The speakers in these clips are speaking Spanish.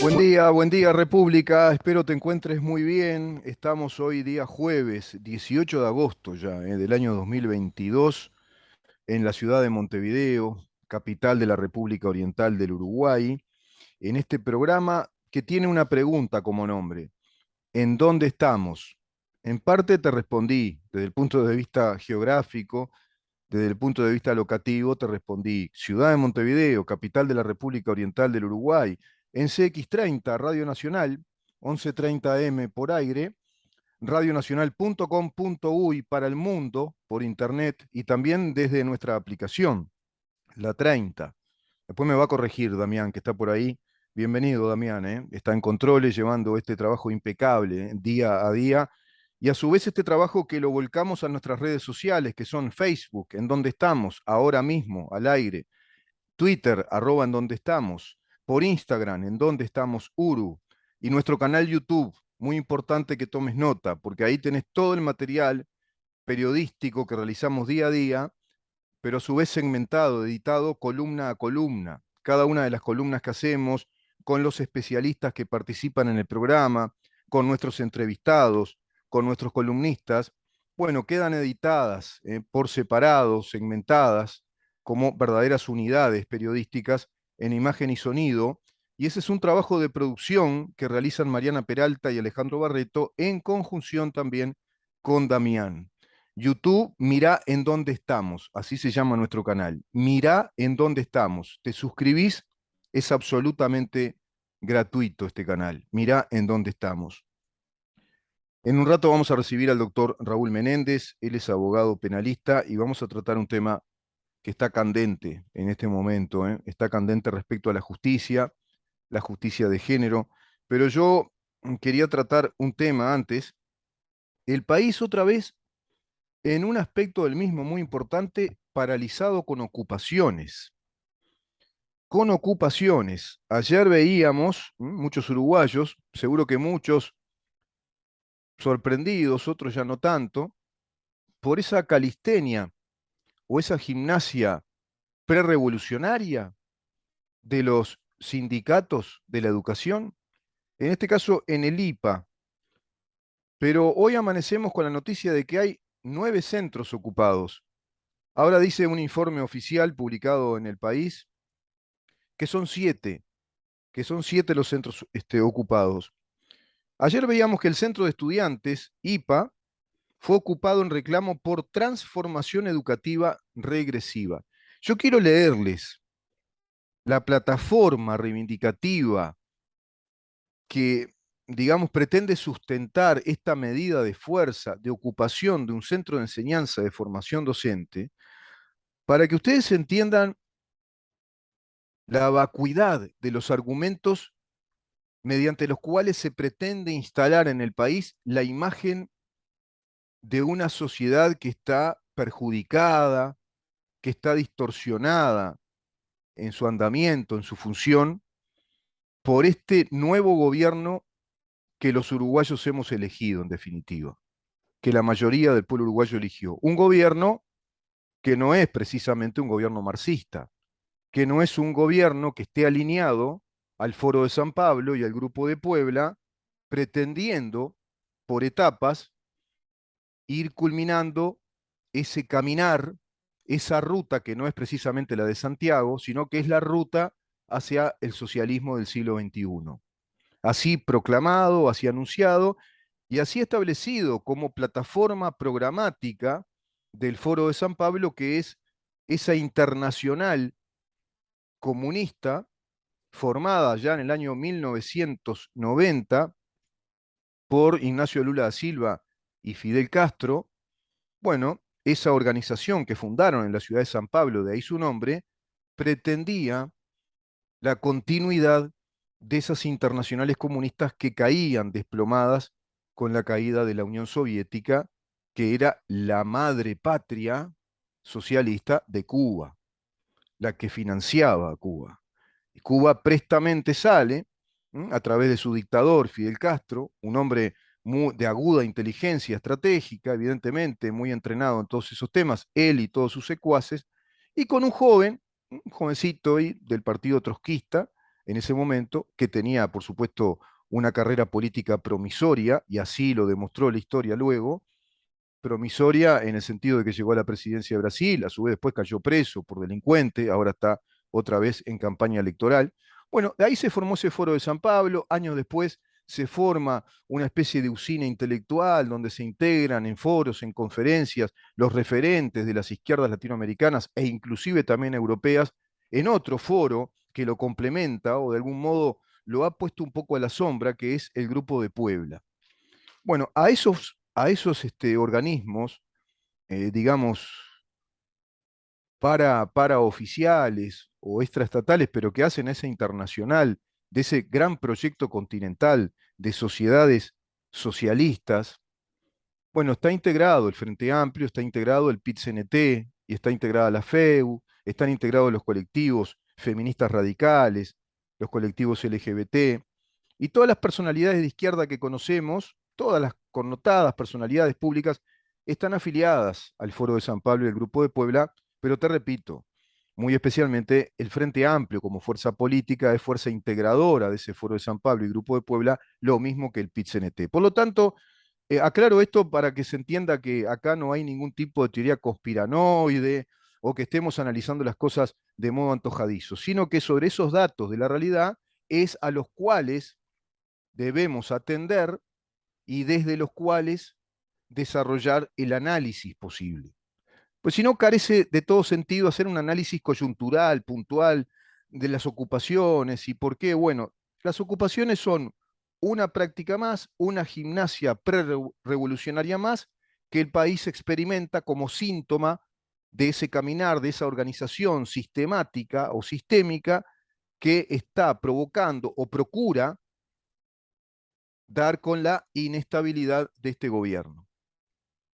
Buen día República, espero te encuentres muy bien. Estamos hoy día jueves 18 de agosto ya, del año 2022 en la ciudad de Montevideo, capital de la República Oriental del Uruguay, en este programa que tiene una pregunta como nombre: ¿en dónde estamos? En parte te respondí desde el punto de vista geográfico, desde el punto de vista locativo, te respondí Ciudad de Montevideo, capital de la República Oriental del Uruguay, en CX30, Radio Nacional, 11:30 M por aire, radionacional.com.uy para el mundo, por internet, y también desde nuestra aplicación, la 30. Después me va a corregir Damián, que está por ahí. Bienvenido, Damián, ¿eh? Está en controles, llevando este trabajo impecable, día a día. Y a su vez este trabajo que lo volcamos a nuestras redes sociales, que son Facebook, en donde estamos, ahora mismo, al aire, Twitter, arroba en donde estamos, por Instagram, en donde estamos, Uru, y nuestro canal YouTube, muy importante que tomes nota, porque ahí tenés todo el material periodístico que realizamos día a día, pero a su vez segmentado, editado columna a columna. Cada una de las columnas que hacemos, con los especialistas que participan en el programa, con nuestros entrevistados, con nuestros columnistas, bueno, quedan editadas por separado, segmentadas, como verdaderas unidades periodísticas en imagen y sonido. Y ese es un trabajo de producción que realizan Mariana Peralta y Alejandro Barreto en conjunción también con Damián. YouTube, mirá en dónde estamos, así se llama nuestro canal. Mirá en dónde estamos. Te suscribís, es absolutamente gratuito este canal. Mirá en dónde estamos. En un rato vamos a recibir al doctor Raúl Menéndez, él es abogado penalista y vamos a tratar un tema que está candente en este momento, ¿eh? Está candente respecto a la justicia de género, pero yo quería tratar un tema antes. El país otra vez en un aspecto del mismo muy importante, paralizado con ocupaciones. Con ocupaciones. Ayer veíamos muchos uruguayos, seguro que muchos sorprendidos, otros ya no tanto, por esa calistenia o esa gimnasia prerevolucionaria de los sindicatos de la educación, en este caso en el IPA. Pero hoy amanecemos con la noticia de que hay 9 centros ocupados. Ahora dice un informe oficial publicado en El País que son 7, que son 7 los centros ocupados. Ayer veíamos que el centro de estudiantes, IPA, fue ocupado en reclamo por transformación educativa regresiva. Yo quiero leerles la plataforma reivindicativa que, digamos, pretende sustentar esta medida de fuerza, de ocupación de un centro de enseñanza de formación docente, para que ustedes entiendan la vacuidad de los argumentos mediante los cuales se pretende instalar en el país la imagen de una sociedad que está perjudicada, que está distorsionada en su andamiento, en su función, por este nuevo gobierno que los uruguayos hemos elegido, en definitiva, que la mayoría del pueblo uruguayo eligió. Un gobierno que no es precisamente un gobierno marxista, que no es un gobierno que esté alineado al Foro de San Pablo y al Grupo de Puebla, pretendiendo, por etapas, ir culminando ese caminar, esa ruta que no es precisamente la de Santiago, sino que es la ruta hacia el socialismo del siglo XXI. Así proclamado, así anunciado y así establecido como plataforma programática del Foro de San Pablo, que es esa internacional comunista formada ya en el año 1990 por Ignacio Lula da Silva y Fidel Castro. Bueno, esa organización que fundaron en la ciudad de San Pablo, de ahí su nombre, pretendía la continuidad de esas internacionales comunistas que caían desplomadas con la caída de la Unión Soviética, que era la madre patria socialista de Cuba, la que financiaba a Cuba. Y Cuba prestamente sale, a través de su dictador, Fidel Castro, un hombre de aguda inteligencia estratégica, evidentemente muy entrenado en todos esos temas, él y todos sus secuaces, y con un joven, un jovencito del partido trotskista, en ese momento, que tenía, por supuesto, una carrera política promisoria, y así lo demostró la historia luego, promisoria en el sentido de que llegó a la presidencia de Brasil, a su vez después cayó preso por delincuente, ahora está otra vez en campaña electoral. Bueno, de ahí se formó ese foro de San Pablo, años después se forma una especie de usina intelectual donde se integran en foros, en conferencias, los referentes de las izquierdas latinoamericanas e inclusive también europeas, en otro foro que lo complementa o de algún modo lo ha puesto un poco a la sombra, que es el Grupo de Puebla. Bueno, a esos organismos, digamos, para oficiales o extraestatales, pero que hacen esa internacional, de ese gran proyecto continental de sociedades socialistas, bueno, está integrado el Frente Amplio, está integrado el PIT-CNT, y está integrada la FEU, están integrados los colectivos feministas radicales, los colectivos LGBT, y todas las personalidades de izquierda que conocemos, todas las connotadas personalidades públicas, están afiliadas al Foro de San Pablo y al Grupo de Puebla, pero te repito, muy especialmente el Frente Amplio como fuerza política es fuerza integradora de ese Foro de San Pablo y Grupo de Puebla, lo mismo que el PIT-CNT. Por lo tanto, aclaro esto para que se entienda que acá no hay ningún tipo de teoría conspiranoide o que estemos analizando las cosas de modo antojadizo, sino que sobre esos datos de la realidad es a los cuales debemos atender y desde los cuales desarrollar el análisis posible. Pues si no, carece de todo sentido hacer un análisis coyuntural, puntual, de las ocupaciones y por qué. Bueno, las ocupaciones son una práctica más, una gimnasia pre-revolucionaria más que el país experimenta como síntoma de ese caminar, de esa organización sistemática o sistémica que está provocando o procura dar con la inestabilidad de este gobierno.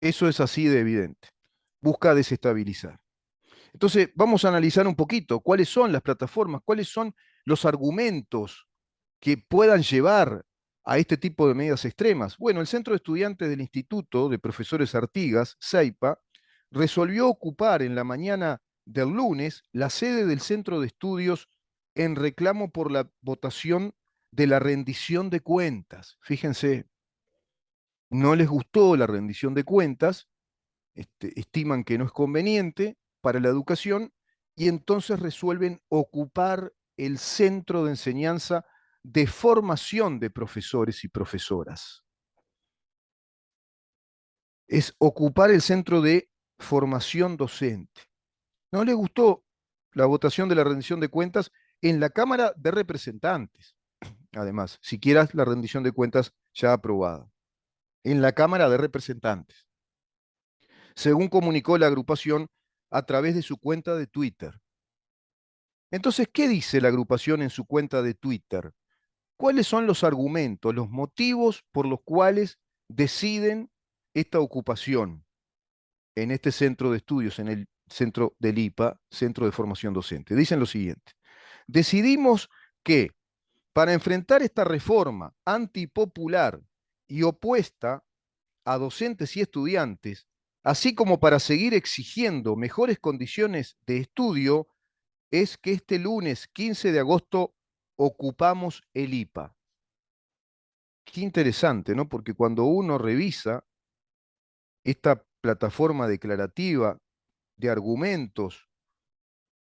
Eso es así de evidente. Busca desestabilizar. Entonces, vamos a analizar un poquito cuáles son las plataformas, cuáles son los argumentos que puedan llevar a este tipo de medidas extremas. Bueno, el Centro de Estudiantes del Instituto de Profesores Artigas, CEIPA, resolvió ocupar en la mañana del lunes la sede del Centro de Estudios en reclamo por la votación de la rendición de cuentas. Fíjense, no les gustó la rendición de cuentas, estiman que no es conveniente para la educación y entonces resuelven ocupar el centro de enseñanza de formación de profesores y profesoras. Es ocupar el centro de formación docente. No les gustó la votación de la rendición de cuentas en la Cámara de Representantes, además, siquiera la rendición de cuentas ya aprobada, en la Cámara de Representantes, según comunicó la agrupación a través de su cuenta de Twitter. Entonces, ¿qué dice la agrupación en su cuenta de Twitter? ¿Cuáles son los argumentos, los motivos por los cuales deciden esta ocupación en este centro de estudios, en el centro del IPA, Centro de Formación Docente? Dicen lo siguiente: decidimos que para enfrentar esta reforma antipopular y opuesta a docentes y estudiantes, así como para seguir exigiendo mejores condiciones de estudio, es que este lunes 15 de agosto ocupamos el IPA. Qué interesante, ¿no? Porque cuando uno revisa esta plataforma declarativa de argumentos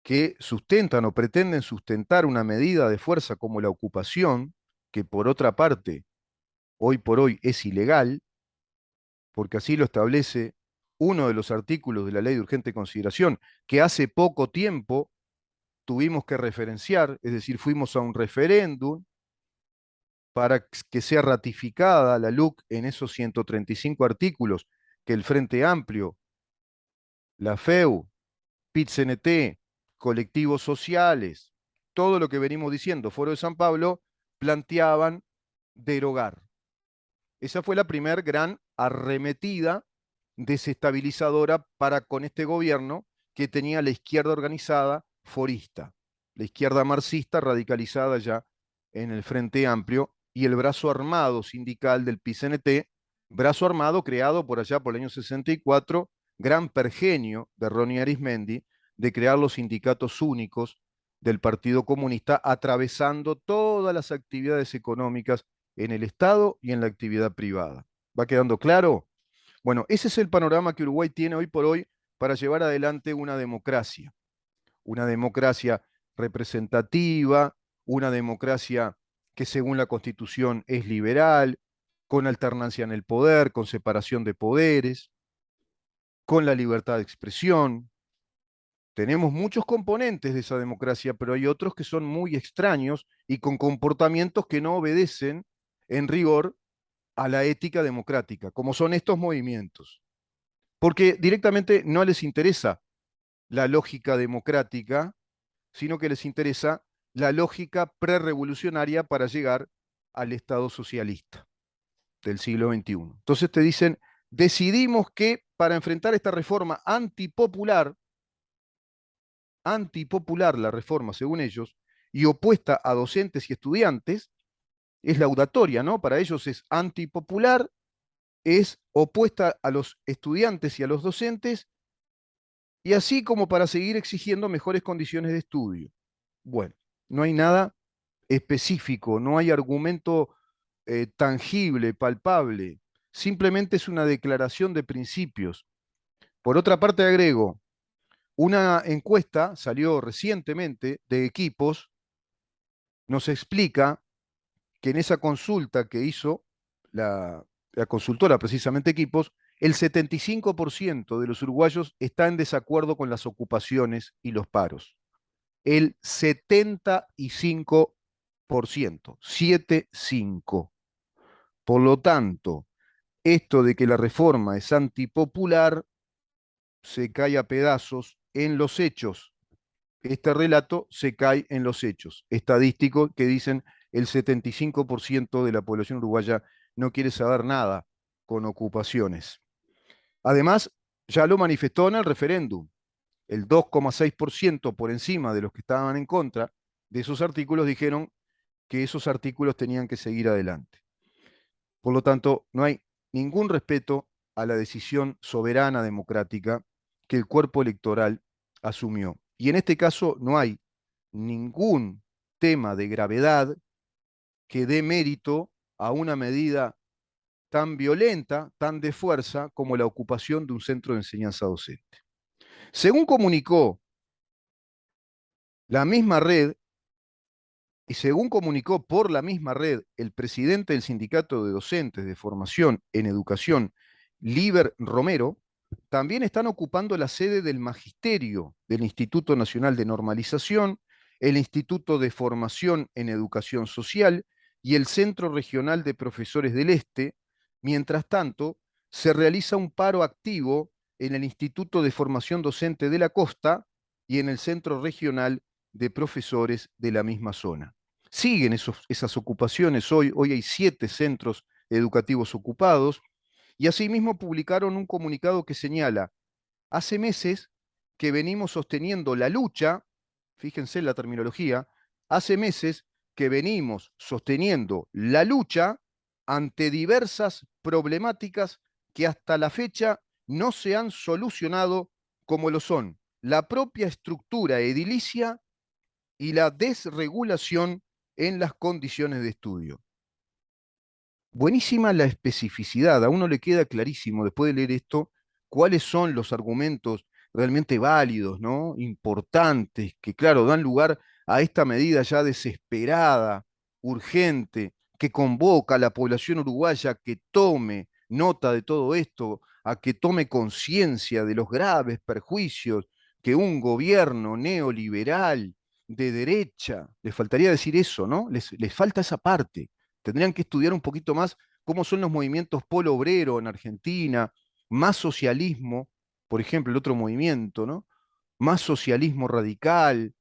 que sustentan o pretenden sustentar una medida de fuerza como la ocupación, que por otra parte, hoy por hoy es ilegal, porque así lo establece uno de los artículos de la Ley de Urgente Consideración, que hace poco tiempo tuvimos que referenciar, es decir, fuimos a un referéndum para que sea ratificada la LUC en esos 135 artículos que el Frente Amplio, la FEU, PIT-CNT, colectivos sociales, todo lo que venimos diciendo, Foro de San Pablo, planteaban derogar. Esa fue la primera gran arremetida desestabilizadora para con este gobierno que tenía la izquierda organizada forista, la izquierda marxista radicalizada ya en el Frente Amplio y el brazo armado sindical del PCNT, brazo armado creado por allá por el año 64, gran pergenio de Ronnie Arismendi, de crear los sindicatos únicos del Partido Comunista, atravesando todas las actividades económicas en el Estado y en la actividad privada. ¿Va quedando claro? Bueno, ese es el panorama que Uruguay tiene hoy por hoy para llevar adelante una democracia representativa, una democracia que según la Constitución es liberal, con alternancia en el poder, con separación de poderes, con la libertad de expresión. Tenemos muchos componentes de esa democracia, pero hay otros que son muy extraños y con comportamientos que no obedecen en rigor a la ética democrática, como son estos movimientos. Porque directamente no les interesa la lógica democrática, sino que les interesa la lógica prerevolucionaria para llegar al Estado socialista del siglo XXI. Entonces te dicen, decidimos que para enfrentar esta reforma antipopular la reforma según ellos, y opuesta a docentes y estudiantes, es laudatoria, ¿no? Para ellos es antipopular, es opuesta a los estudiantes y a los docentes, y así como para seguir exigiendo mejores condiciones de estudio. Bueno, no hay nada específico, no hay argumento tangible, palpable, simplemente es una declaración de principios. Por otra parte, agrego, una encuesta salió recientemente de Equipos, nos explica que en esa consulta que hizo la consultora, precisamente Equipos, el 75% de los uruguayos está en desacuerdo con las ocupaciones y los paros. El 75%, 7,5. Por lo tanto, esto de que la reforma es antipopular se cae a pedazos en los hechos. Este relato se cae en los hechos estadísticos que dicen el 75% de la población uruguaya no quiere saber nada con ocupaciones. Además, ya lo manifestó en el referéndum. El 2,6% por encima de los que estaban en contra de esos artículos dijeron que esos artículos tenían que seguir adelante. Por lo tanto, no hay ningún respeto a la decisión soberana democrática que el cuerpo electoral asumió. Y en este caso no hay ningún tema de gravedad que dé mérito a una medida tan violenta, tan de fuerza, como la ocupación de un centro de enseñanza docente. Según comunicó la misma red, y según comunicó por la misma red el presidente del Sindicato de Docentes de Formación en Educación, Liber Romero, también están ocupando la sede del Magisterio del Instituto Nacional de Normalización, el Instituto de Formación en Educación Social y el Centro Regional de Profesores del Este. Mientras tanto, se realiza un paro activo en el Instituto de Formación Docente de la Costa y en el Centro Regional de Profesores de la misma zona. Siguen esas ocupaciones hoy hay 7 centros educativos ocupados, y asimismo publicaron un comunicado que señala, hace meses que venimos sosteniendo la lucha, fíjense la terminología, hace meses que venimos sosteniendo la lucha ante diversas problemáticas que hasta la fecha no se han solucionado, como lo son la propia estructura edilicia y la desregulación en las condiciones de estudio. Buenísima la especificidad, a uno le queda clarísimo después de leer esto cuáles son los argumentos realmente válidos, ¿no? Importantes, que claro, dan lugar a esta medida ya desesperada, urgente, que convoca a la población uruguaya a que tome nota de todo esto, a que tome conciencia de los graves perjuicios que un gobierno neoliberal de derecha, les faltaría decir eso, ¿no? Les falta esa parte. Tendrían que estudiar un poquito más cómo son los movimientos polo obrero en Argentina, más socialismo, por ejemplo, el otro movimiento, ¿no? Más socialismo radical,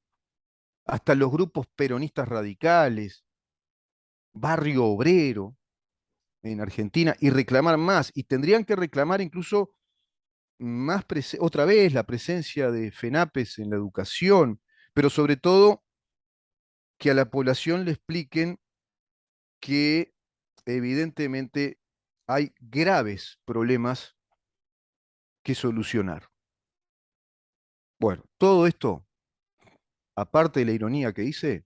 hasta los grupos peronistas radicales, barrio obrero en Argentina, y reclamar más. Y tendrían que reclamar incluso más otra vez la presencia de FENAPES en la educación, pero sobre todo que a la población le expliquen que evidentemente hay graves problemas que solucionar. Bueno, todo esto aparte de la ironía que hice,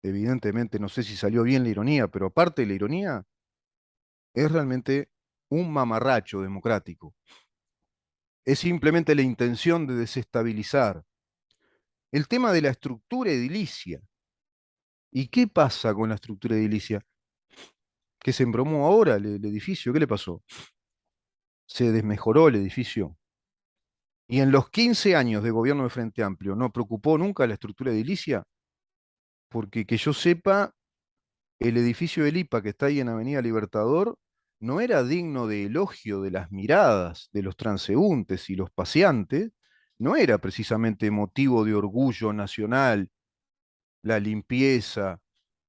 evidentemente no sé si salió bien la ironía, pero aparte de la ironía, es realmente un mamarracho democrático. Es simplemente la intención de desestabilizar. El tema de la estructura edilicia. ¿Y qué pasa con la estructura edilicia? Que se embromó ahora el edificio. ¿Qué le pasó? Se desmejoró el edificio. Y en los 15 años de gobierno de Frente Amplio no preocupó nunca la estructura edilicia, porque que yo sepa, el edificio del IPA que está ahí en Avenida Libertador no era digno de elogio de las miradas de los transeúntes y los paseantes, no era precisamente motivo de orgullo nacional la limpieza,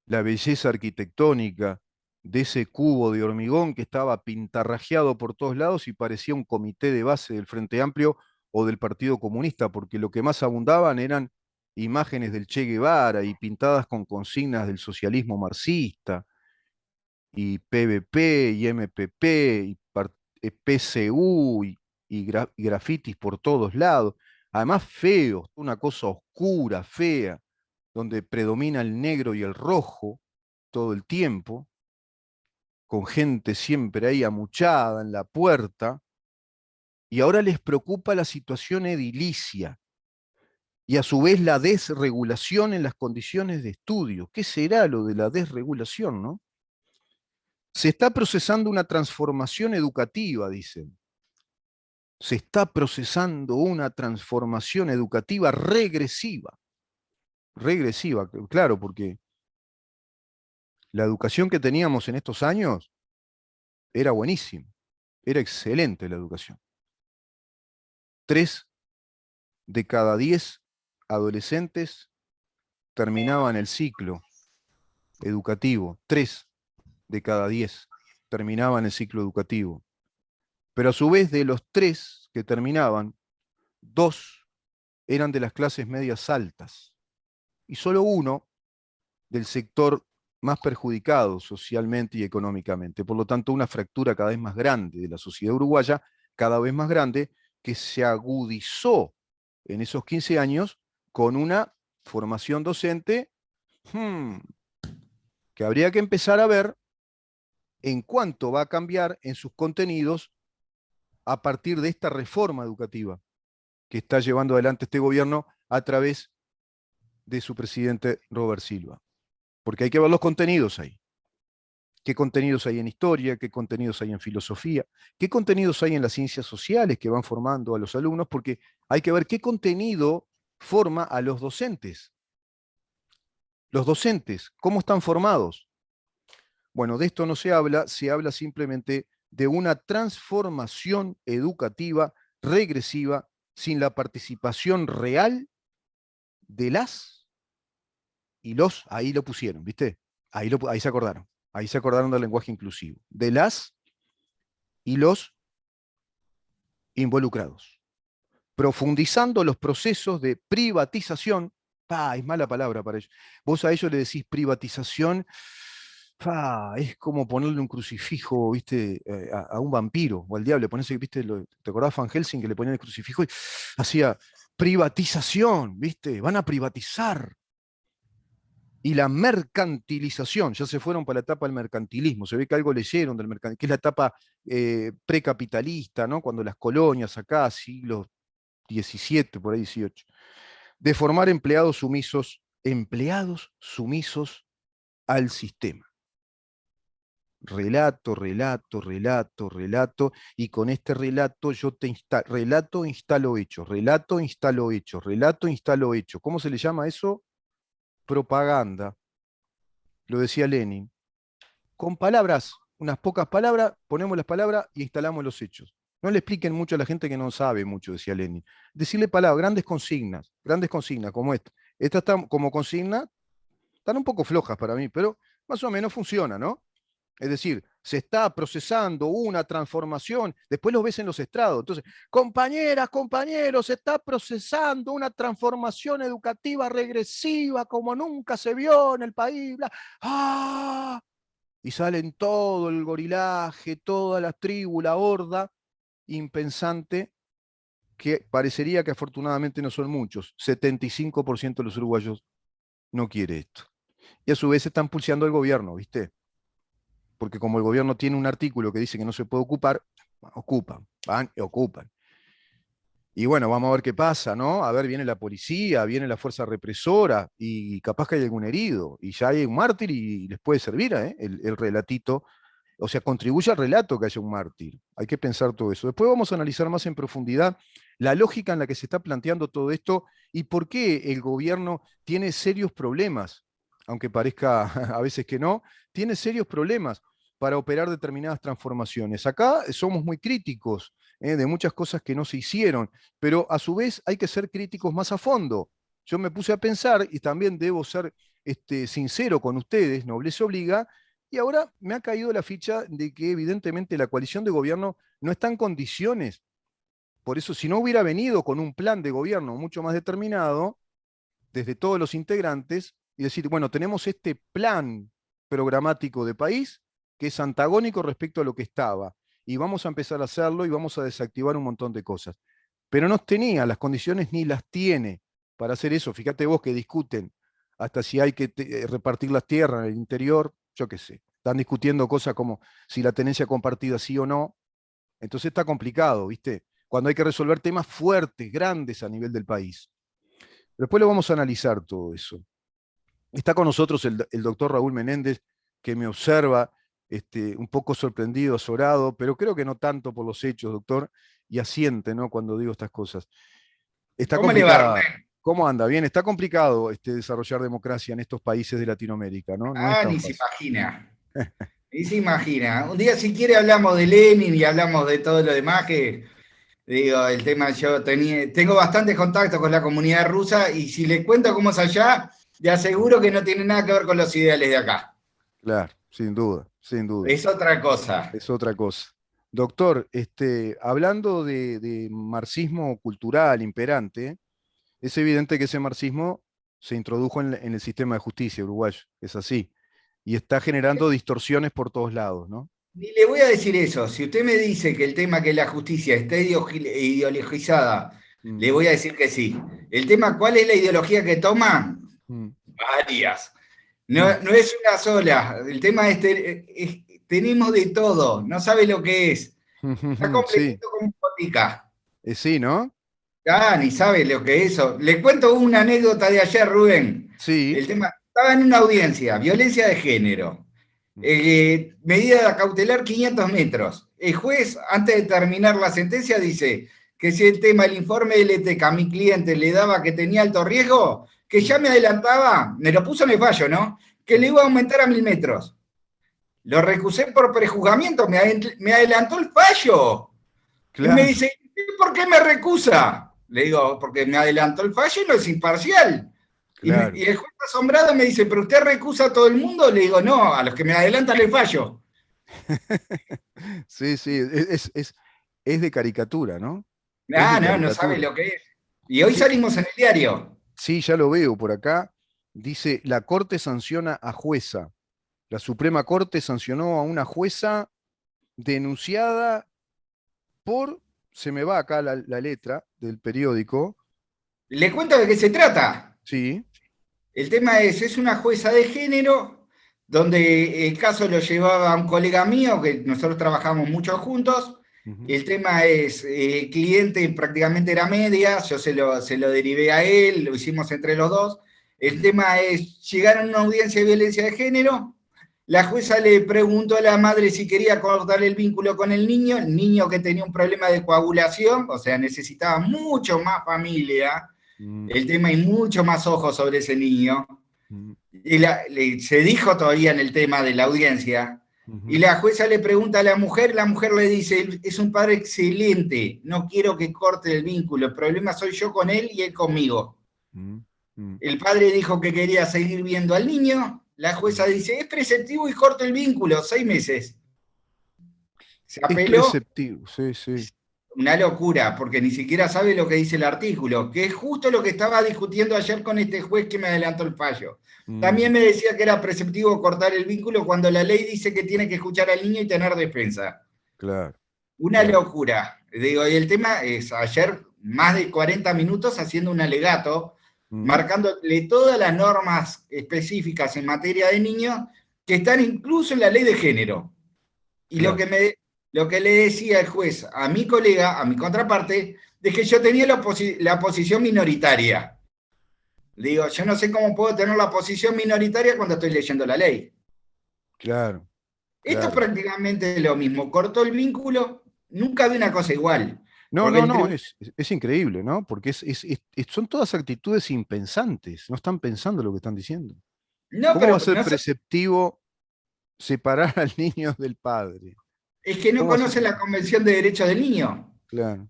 la belleza arquitectónica de ese cubo de hormigón que estaba pintarrajeado por todos lados y parecía un comité de base del Frente Amplio o del Partido Comunista, porque lo que más abundaban eran imágenes del Che Guevara y pintadas con consignas del socialismo marxista, y PVP, y MPP, y PCU, y grafitis por todos lados. Además feos, una cosa oscura, fea, donde predomina el negro y el rojo todo el tiempo, con gente siempre ahí amuchada en la puerta, y ahora les preocupa la situación edilicia y a su vez la desregulación en las condiciones de estudio. ¿Qué será lo de la desregulación, no? Se está procesando una transformación educativa, dicen. Se está procesando una transformación educativa regresiva. Regresiva, claro, porque la educación que teníamos en estos años era buenísima, era excelente la educación. 3 de cada 10 adolescentes terminaban el ciclo educativo. 3 de cada 10 terminaban el ciclo educativo. Pero a su vez, de los 3 que terminaban, 2 eran de las clases medias altas y solo uno del sector más perjudicado socialmente y económicamente. Por lo tanto, una fractura cada vez más grande de la sociedad uruguaya, cada vez más grande, que se agudizó en esos 15 años con una formación docente que habría que empezar a ver en cuánto va a cambiar en sus contenidos a partir de esta reforma educativa que está llevando adelante este gobierno a través de su presidente Robert Silva. Porque hay que ver los contenidos ahí. ¿Qué contenidos hay en historia? ¿Qué contenidos hay en filosofía? ¿Qué contenidos hay en las ciencias sociales que van formando a los alumnos? Porque hay que ver qué contenido forma a los docentes. Los docentes, ¿cómo están formados? Bueno, de esto no se habla simplemente de una transformación educativa regresiva sin la participación real de las y los, ahí lo pusieron, ¿viste? Ahí se acordaron del lenguaje inclusivo, de las y los involucrados, profundizando los procesos de privatización. Es mala palabra para ellos. Vos a ellos le decís privatización, es como ponerle un crucifijo, ¿viste? A un vampiro o al diablo. ¿Viste? ¿Te acordás Van Helsing que le ponían el crucifijo y hacía privatización, ¿viste? Van a privatizar. Y la mercantilización, ya se fueron para la etapa del mercantilismo, se ve que algo leyeron del mercantilismo, que es la etapa precapitalista, ¿no? Cuando las colonias acá, siglo XVII, por ahí XVIII, de formar empleados sumisos al sistema. Relato, relato, relato, relato, y con este relato yo te relato, instalo hechos, relato, instalo hechos, relato, instalo hechos. ¿Cómo se le llama eso? Propaganda. Lo decía Lenin. Con palabras, unas pocas palabras, ponemos las palabras y instalamos los hechos. No le expliquen mucho a la gente que no sabe mucho, decía Lenin. Decirle palabras, grandes consignas como esta. Esta está como consigna, están un poco flojas para mí, pero más o menos funciona, ¿no? Es decir, se está procesando una transformación, después lo ves en los estrados. Entonces, compañeras, compañeros, se está procesando una transformación educativa regresiva como nunca se vio en el país. Bla. ¡Ah! Y salen todo el gorilaje, toda la tribu, la horda impensante que parecería que afortunadamente no son muchos. 75% de los uruguayos no quiere esto. Y a su vez están pulseando al gobierno, ¿viste? Porque como el gobierno tiene un artículo que dice que no se puede ocupar, ocupan, van y ocupan. Y bueno, vamos a ver qué pasa, ¿no? A ver, viene la policía, viene la fuerza represora y capaz que hay algún herido y ya hay un mártir y les puede servir el relatito. O sea, contribuye al relato que haya un mártir. Hay que pensar todo eso. Después vamos a analizar más en profundidad la lógica en la que se está planteando todo esto y por qué el gobierno tiene serios problemas, aunque parezca a veces que no, tiene serios problemas para operar determinadas transformaciones. Acá somos muy críticos de muchas cosas que no se hicieron, pero a su vez hay que ser críticos más a fondo. Yo me puse a pensar, y también debo ser sincero con ustedes, nobleza obliga, y ahora me ha caído la ficha de que evidentemente la coalición de gobierno no está en condiciones. Por eso, si no hubiera venido con un plan de gobierno mucho más determinado, desde todos los integrantes, y decir, bueno, tenemos este plan programático de país que es antagónico respecto a lo que estaba, y vamos a empezar a hacerlo y vamos a desactivar un montón de cosas. Pero no tenía las condiciones ni las tiene para hacer eso. Fíjate vos que discuten hasta si hay que repartir las tierras en el interior, yo qué sé. Están discutiendo cosas como si la tenencia compartida sí o no. Entonces está complicado, ¿viste? Cuando hay que resolver temas fuertes, grandes a nivel del país. Después lo vamos a analizar todo eso. Está con nosotros el doctor Raúl Menéndez, que me observa un poco sorprendido, azorado, pero creo que no tanto por los hechos, doctor, y asiente, ¿no? Cuando digo estas cosas. Está ¿Cómo le va, complicada. Rubén? ¿Cómo anda? Bien, está complicado desarrollar democracia en estos países de Latinoamérica, ¿no? No es Ah, tan ni se fácil. imagina. Ni se imagina. Un día, si quiere, hablamos de Lenin y hablamos de todo lo demás, que digo, el tema, tengo bastante contacto con la comunidad rusa y si le cuento cómo es allá, le aseguro que no tiene nada que ver con los ideales de acá. Claro, sin duda, sin duda. Es otra cosa. Es otra cosa. Doctor, hablando de marxismo cultural imperante, es evidente que ese marxismo se introdujo en el sistema de justicia uruguayo, es así, y está generando distorsiones por todos lados, ¿no? Ni le voy a decir eso. Si usted me dice que el tema que la justicia está ideologizada, le Mm, voy a decir que sí. El tema, ¿cuál es la ideología que toma? mm, Varias. No, mm. no es una sola. El tema tenemos de todo. No sabe lo que es. Está Sí, completito como un botica. sí, ¿no? Ah, ni sabe lo que es eso. Le cuento una anécdota de ayer, Rubén. Sí. El tema, estaba en una audiencia, violencia de género. Mm, Medida cautelar 500 metros. El juez, antes de terminar la sentencia, dice que si el tema, el informe del ETECA a mi cliente le daba que tenía alto riesgo, que ya mm, me adelantaba, me lo puso en el fallo, ¿no? Que le mm. iba a aumentar a 1000 metros. Lo recusé por prejuzgamiento, me adelantó el fallo. Y me Claro, dice, ¿por qué me recusa? Le digo, porque me adelantó el fallo y no es imparcial. claro. Y el juez asombrado me dice, ¿pero usted recusa a todo el mundo? Le digo, no, a los que me adelantan el fallo. Sí, sí, es de caricatura, ¿no? Es Ah, de no, no sabe caricatura. lo que es. Y hoy Sí, salimos en el diario. sí, ya lo veo por acá. Dice, la Corte sanciona a jueza. La Suprema Corte sancionó a una jueza denunciada por, se me va acá la letra del periódico, Le cuento de qué se trata. sí, El tema es una jueza de género, donde el caso lo llevaba un colega mío, que nosotros trabajamos mucho juntos. ujú, El tema es, el cliente prácticamente era media, yo se lo derivé a él, lo hicimos entre los dos. El ujú, tema es, llegaron a una audiencia de violencia de género, la jueza le preguntó a la madre si quería cortar el vínculo con el niño que tenía un problema de coagulación, o sea, necesitaba mucho más familia, mm, el tema hay mucho más ojos sobre ese niño. mm, Y se dijo todavía en el tema de la audiencia, y ujú, la jueza le pregunta a la mujer le dice, es un padre excelente, no quiero que corte el vínculo, el problema soy yo con él y él conmigo. mm, mm, El padre dijo que quería seguir viendo al niño, la jueza mm. dice, es preceptivo y corta el vínculo, 6 meses. Se Es apeló, preceptivo, sí, sí. una locura, porque ni siquiera sabe lo que dice el artículo, que es justo lo que estaba discutiendo ayer con este juez que me adelantó el fallo. Mm, También me decía que era preceptivo cortar el vínculo cuando la ley dice que tiene que escuchar al niño y tener defensa. claro, Una claro. locura. Digo, y el tema es, ayer más de 40 minutos haciendo un alegato, Mm, marcándole todas las normas específicas en materia de niños que están incluso en la ley de género. Y claro, lo que le decía el juez a mi colega, a mi contraparte, de que yo tenía la posición minoritaria. Le digo, yo no sé cómo puedo tener la posición minoritaria cuando estoy leyendo la ley. claro, Esto es claro. prácticamente lo mismo. Cortó el vínculo, nunca vi una cosa igual. No, Porque no, el no, tribunal. es increíble, ¿no? Porque son todas actitudes impensantes, no están pensando lo que están diciendo. No, ¿Cómo va pero a ser no, preceptivo separar al niño del padre? es que no ¿Cómo va a ser conoce la preceptivo? Convención de Derechos del Niño. Claro.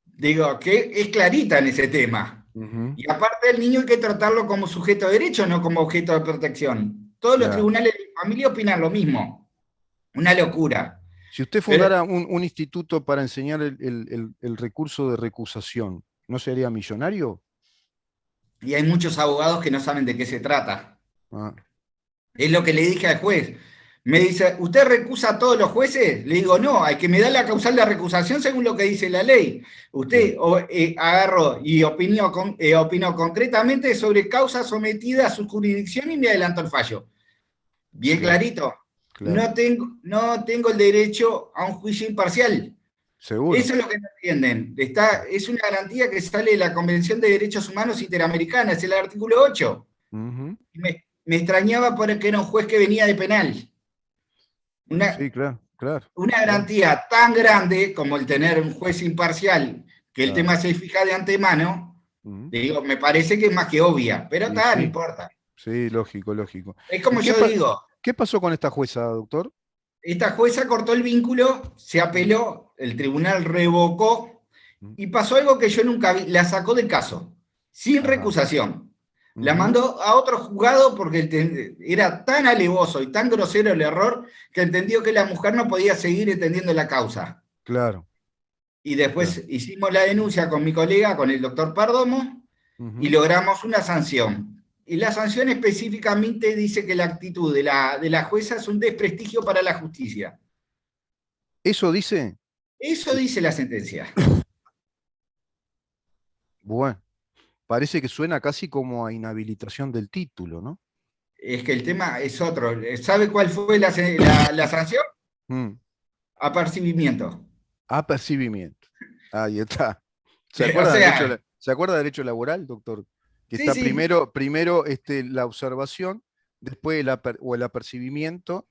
Digo, que es clarita en ese tema. Ujú, Y aparte, el niño hay que tratarlo como sujeto de derecho, no como objeto de protección. Todos los claro. tribunales de familia opinan lo mismo. Una locura. Si usted Pero, fundara un instituto para enseñar el recurso de recusación, ¿no sería millonario? y hay muchos abogados que no saben de qué se trata. Ah, Es lo que le dije al juez. Me dice, ¿usted recusa a todos los jueces? Le digo, no, hay que me da la causal de recusación según lo que dice la ley. claro, Usted agarró y opinó concretamente sobre causa sometida a su jurisdicción y me adelantó el fallo. Bien claro, clarito. claro. No tengo el derecho a un juicio imparcial. Seguro. Eso es lo que no entienden. Es una garantía que sale de la Convención de Derechos Humanos Interamericana, es el artículo 8. Ujú, Me extrañaba porque era un juez que venía de penal. sí, Una, claro, claro, una claro. garantía tan grande como el tener un juez imparcial, que el Claro. tema se fija de antemano, Ujú, digo, me parece que es más que obvia, pero y está, no sí, importa. sí, lógico, lógico. Es ¿Y como yo digo, qué pasó con esta jueza, doctor? esta jueza cortó el vínculo, se Mm, apeló, el tribunal revocó mm, y pasó algo que yo nunca vi, la sacó del caso, sin ajá. recusación. La Ujú, mandó a otro juzgado porque era tan alevoso y tan grosero el error que entendió que la mujer no podía seguir entendiendo la causa. claro, Y claro. después hicimos la denuncia con mi colega, con el doctor Perdomo, y Ujú. logramos una sanción. Y la sanción específicamente dice que la actitud de la jueza es un desprestigio para la justicia. Eso dice, Eso dice la sentencia. bueno, parece que suena casi como a inhabilitación del título, ¿no? Es que el tema es otro. ¿Sabe cuál fue la sanción? Mm, Apercibimiento. apercibimiento. Ahí está. O sea, ¿Se acuerda de derecho laboral, doctor? Que sí, está sí. primero la observación, después o el apercibimiento,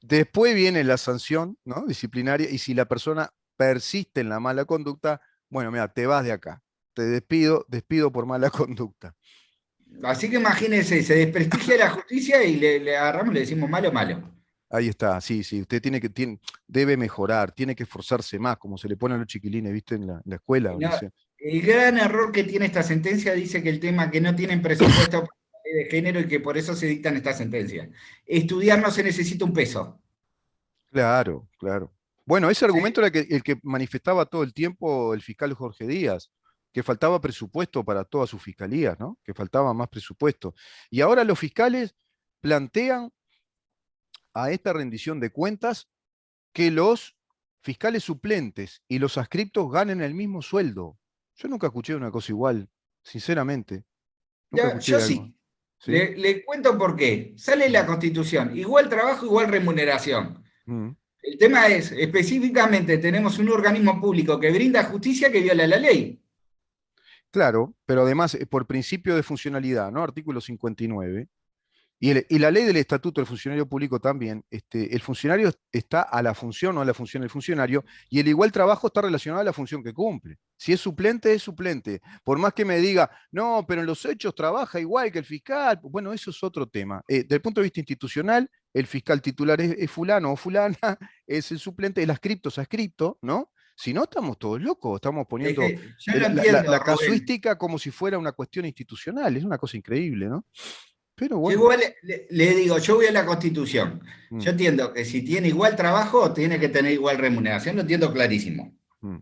después viene la sanción, ¿no? Disciplinaria, y si la persona persiste en la mala conducta, bueno, mira, te vas de acá. Te despido por mala conducta. Así que imagínense, se desprestigia la justicia y le agarramos y le decimos malo, malo. Ahí está, sí, sí, usted debe mejorar, tiene que esforzarse más, como se le pone a los chiquilines, ¿viste? En la escuela o el No, liceo. el gran error que tiene esta sentencia dice que el tema que no tienen presupuesto para la ley de género y que por eso se dictan estas sentencias. Estudiar no se necesita un peso. Claro, claro. Bueno, ese ¿Sí? argumento era el que manifestaba todo el tiempo el fiscal Jorge Díaz, que faltaba presupuesto para todas sus fiscalías, ¿no? Que faltaba más presupuesto. Y ahora los fiscales plantean a esta rendición de cuentas que los fiscales suplentes y los adscriptos ganen el mismo sueldo. Yo nunca escuché una cosa igual, sinceramente. Nunca Yo escuché algo. sí. ¿Sí? Le cuento por qué. Sale la Mm, Constitución. Igual trabajo, igual remuneración. mm. El tema es, específicamente, tenemos un organismo público que brinda justicia que viola la ley. Claro, pero además, por principio de funcionalidad, ¿no? Artículo 59. Y la ley del estatuto del funcionario público también, el funcionario está a la función o a la función del funcionario, y el igual trabajo está relacionado a la función que cumple. Si es suplente, es suplente. Por más que me diga, no, pero en los hechos trabaja igual que el fiscal, bueno, eso es otro tema. Desde el punto de vista institucional, el fiscal titular es fulano o fulana, es el suplente, el adscripto es adscripto, ¿no? Si no, estamos todos locos, estamos Es poniendo que yo no entiendo, la Rubén. casuística como si fuera una cuestión institucional, es una cosa increíble, ¿no? Pero Yo bueno. igual le digo, yo voy a la Constitución. Mm, Yo entiendo que si tiene igual trabajo, tiene que tener igual remuneración, lo entiendo clarísimo. mm.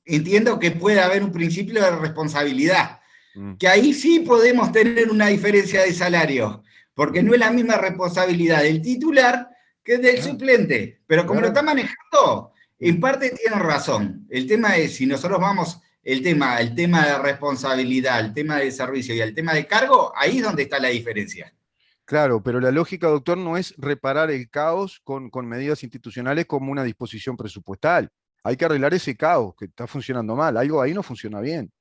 Entiendo que puede haber un principio de responsabilidad, Mm, que ahí sí podemos tener una diferencia de salario, porque no ujú. es la misma responsabilidad del titular que del Claro, suplente. Pero como lo está claro. manejando, en Mm, parte tienen razón. El tema es, si nosotros vamos el tema de responsabilidad, el tema de servicio y el tema de cargo, ahí es donde está la diferencia. Claro, pero la lógica, doctor, no es reparar el caos con medidas institucionales como una disposición presupuestal. Hay que arreglar ese caos que está funcionando mal. Algo ahí no funciona bien.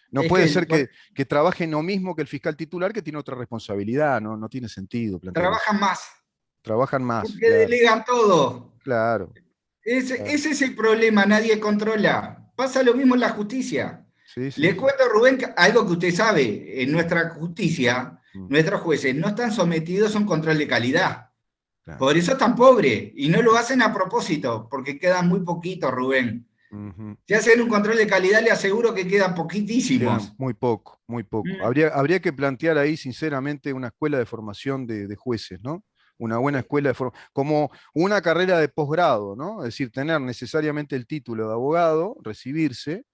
No Es puede que ser que trabaje lo mismo que el fiscal titular que tiene otra responsabilidad. No, no tiene sentido plantear eso. trabajan más, Trabajan más, porque claro, delegan todo. claro, claro. Ese es el problema, nadie controla. Pasa lo mismo en la justicia. Sí, sí, Le sí. cuento, Rubén, algo que usted sabe, en nuestra justicia, Mm, nuestros jueces no están sometidos a un control de calidad. claro. Por eso están pobres y no lo hacen a propósito, porque quedan muy poquitos, Rubén. Ujú. Si hacen un control de calidad, le aseguro que quedan Quedan poquitísimos. muy poco, muy poco. Mm. Habría que plantear ahí, sinceramente, una escuela de formación de jueces, ¿no? Una buena escuela de formación, como una carrera de posgrado, ¿no? Es decir, tener necesariamente el título de abogado, recibirse,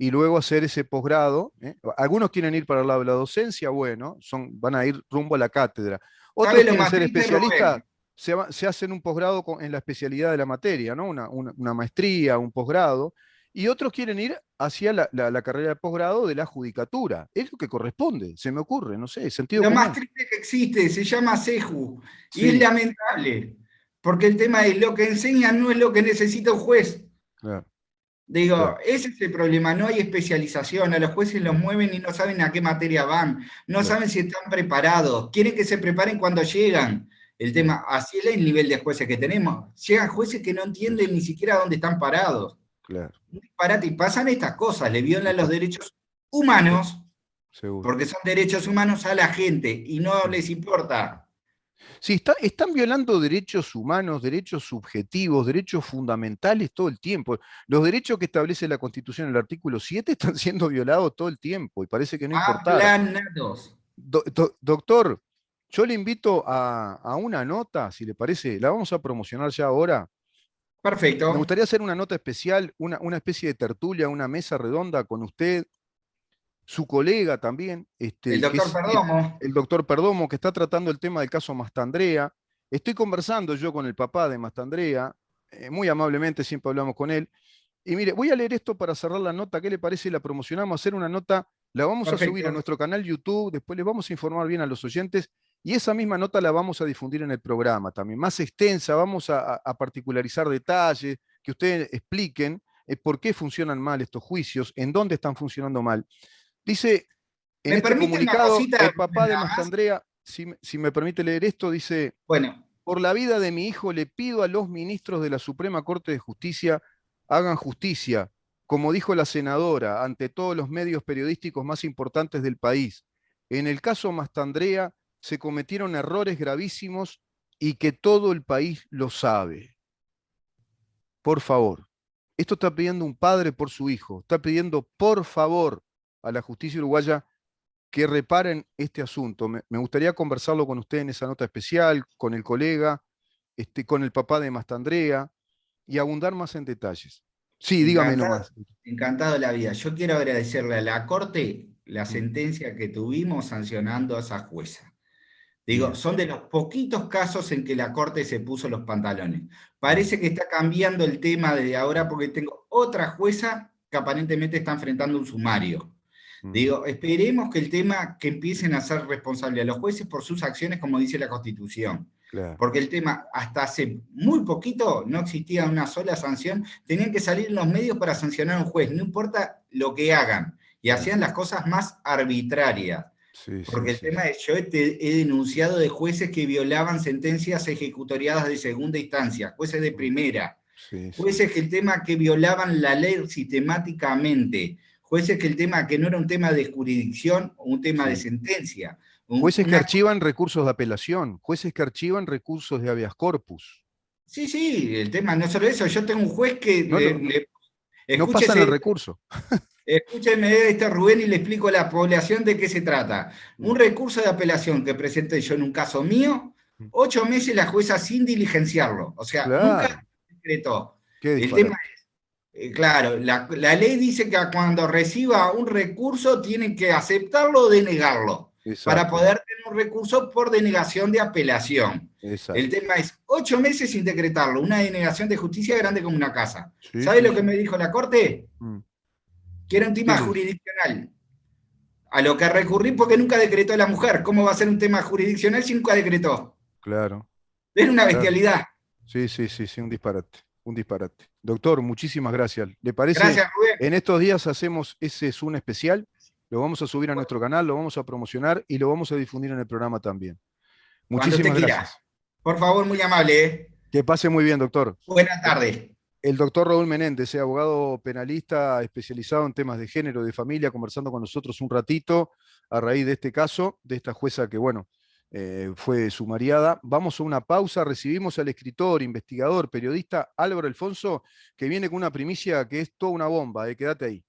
y luego hacer ese posgrado. ¿Eh? Algunos quieren ir para el lado de la docencia, bueno, van a ir rumbo a la cátedra. Otros ¿Sabe lo quieren más ser triste, especialistas, Rubén? se hacen un posgrado en la especialidad de la materia, ¿no? Una maestría, un posgrado, y otros quieren ir hacia la carrera de posgrado de la judicatura. Es lo que corresponde, se me ocurre, no sé, sentido Lo más común. triste que existe se llama CEJU y es Sí, lamentable, porque el tema es lo que enseñan no es lo que necesita un juez. claro, Digo, claro, ese es el problema, no hay especialización, a los jueces los claro, mueven y no saben a qué materia van, no claro. saben si están preparados, quieren que se preparen cuando llegan. El Mm, tema, así es el nivel de jueces que tenemos. Llegan jueces que no sí, entienden sí, ni siquiera dónde están parados. claro. Un disparate, y pasan estas cosas, le Y violan los pasa, derechos sí, humanos, seguro. porque son derechos humanos a la gente y no Mm. les importa. Sí, están violando derechos humanos, derechos subjetivos, derechos fundamentales todo el tiempo. Los derechos que establece la Constitución en el artículo 7 están siendo violados todo el tiempo y parece que no importara. Aplanados. Doctor, yo le invito a una nota, si le parece, la vamos a promocionar ya ahora. Perfecto. Me gustaría hacer una nota especial, una especie de tertulia, una mesa redonda con usted, su colega también, El que doctor es Perdomo. el doctor Perdomo, que está tratando el tema del caso Mastandrea. Estoy conversando yo con el papá de Mastandrea, muy amablemente siempre hablamos con él. Y mire, voy a leer esto para cerrar la nota. ¿Qué le parece? La promocionamos, hacer una nota, la vamos a subir a Perfecto. nuestro canal YouTube, después les vamos a informar bien a los oyentes y esa misma nota la vamos a difundir en el programa también, más extensa, vamos a particularizar detalles, que ustedes expliquen por qué funcionan mal estos juicios, en dónde están funcionando mal. Dice en ¿Me este permite una comunicado, cosita, el Rubén, papá de nada más? Mastandrea, si me permite leer esto, dice, Bueno, por la vida de mi hijo le pido a los ministros de la Suprema Corte de Justicia hagan justicia, como dijo la senadora, ante todos los medios periodísticos más importantes del país. En el caso Mastandrea se cometieron errores gravísimos y que todo el país lo sabe. Por favor. Esto está pidiendo un padre por su hijo. Está pidiendo, por favor, a la justicia uruguaya que reparen este asunto. Me gustaría conversarlo con usted en esa nota especial, con el colega, con el papá de Mastandrea y abundar más en detalles. Sí, dígame encantado, nomás. encantado de la vida. Yo quiero agradecerle a la Corte la Mm, sentencia que tuvimos sancionando a esa jueza. Digo, bien, son de los poquitos casos en que la Corte se puso los pantalones. bien. Parece que está cambiando el tema desde ahora porque tengo otra jueza que aparentemente está enfrentando un sumario. Mm, Digo, esperemos que el tema, que empiecen a ser responsables a los jueces por sus acciones, como dice la Constitución. claro, Porque el tema, hasta hace muy poquito, no existía una sola sanción, tenían que salir en los medios para sancionar a un juez, no importa lo que hagan, y claro. hacían las cosas más arbitrarias. Sí, sí, Porque el sí, tema sí. es, yo he denunciado de jueces que violaban sentencias ejecutoriadas de segunda instancia, jueces de Mm, primera, sí, sí. jueces que el tema que violaban la ley sistemáticamente, jueces que el tema que no era un tema de jurisdicción o un tema de Sí. sentencia. Jueces que Una, archivan recursos de apelación, jueces que archivan recursos de habeas corpus. sí, sí, el tema no solo eso, yo tengo un juez que No, no pasan el escúchese, recurso. escúcheme este Rubén y le explico a la población de qué se trata. Un Mm, recurso de apelación que presenté yo en un caso mío, mm. 8 meses la jueza sin diligenciarlo, o sea, nunca Claro, decretó. qué El tema disparate. claro, la ley dice que cuando reciba un recurso tienen que aceptarlo o denegarlo para Exacto, poder tener un recurso por denegación de apelación. El exacto. tema es 8 meses sin decretarlo, una denegación de justicia grande como una casa. Sí, ¿Sabe sí, lo que sí. me dijo la Corte? Mm. que era un ¿Qué tema les dijo? jurisdiccional. A lo que recurrí porque nunca decretó la mujer. ¿Cómo va a ser un tema jurisdiccional si nunca decretó? Claro, Es una claro. bestialidad. Sí, sí, sí, sí, un disparate, un disparate. Doctor, muchísimas gracias. ¿Le parece? Gracias, Rubén. En estos días hacemos ese Zoom especial, lo vamos a subir a nuestro canal, lo vamos a promocionar y lo vamos a difundir en el programa también. Cuando usted Muchísimas quiera. gracias. Por favor, muy amable. ¿Eh? Que pase muy bien, doctor. Buenas El, tardes. el doctor Raúl Menéndez, abogado penalista especializado en temas de género, de familia, conversando con nosotros un ratito a raíz de este caso, de esta jueza que, bueno, fue sumariada. Vamos a una pausa, recibimos al escritor, investigador, periodista Álvaro Alfonso, que viene con una primicia que es toda una bomba, quédate ahí.